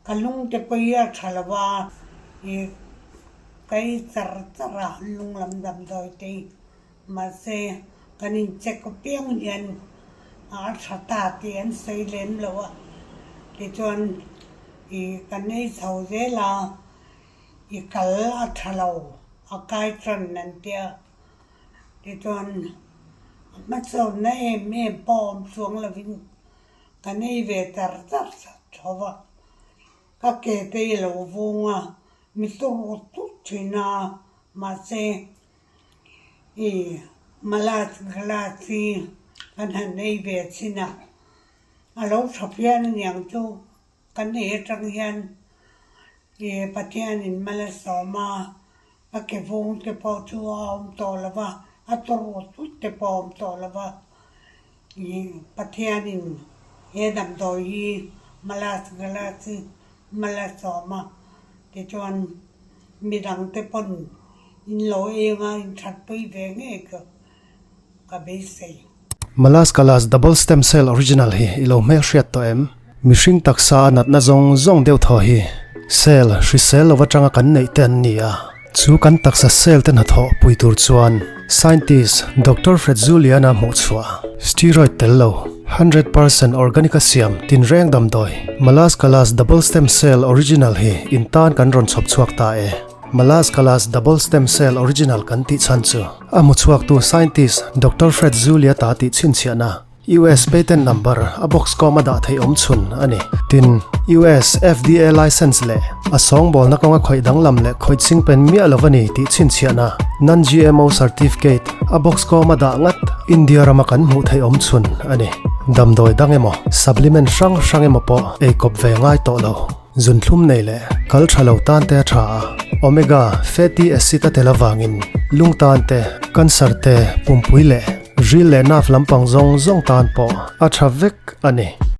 kalung te paya thalawa kai chara lung lam dam doi te ma se kanin check piang yan thata ti an sei lem lowa ti chuan kanei chho je la kal a thalo a kai tran nan tia ti chuan ma chaw na em pom chuang lovin kanei ve tar thowa ka ke te lo vunga mi to tu china ma se malat glati kan hanei ve china alo thapyan yang chu kan ne tang hian Pathian in malsawm a ke vung te po chu om to lawa a to tu te pom to lawa Pathian in damdawi malus cullus malsawm te chuan midang te pon in lo enga in that pui ve nge ka be sei Malus Cullus double stem cell original hi ilo me hriat to em mihring taksa nat na zong deuh tho hi cell hri cell awatanga kan nei ten nia chu kan taksa cell ten ha tho puitur chuan scientist Dr. Fred Juliana mo chua steroid tello 100% organic asiam tin reng dam doi Malus Cullus double stem cell original hi in tan kan ron chhop chuak ta e Malus Cullus double stem cell original kan ti chan chu amu chuak tu scientist Dr. Fred Julia ta ti chin chiana US patent number a box koma da thei om chun ani tin US FDA license le a song bol na konga khoi dang lam le khoi ching pen mi alovani ti chin chiana non GMO certificate a box koma da ngat India ramakan mu thei om chun ani damdoi dangemo supplement sang emo po e kop ve ngai to lo zun thlum nei le kal thalo tan te tha omega fatty acid telawangin lungtan te cancer te pumpui le rile naf lampang zong tan po a thavek ani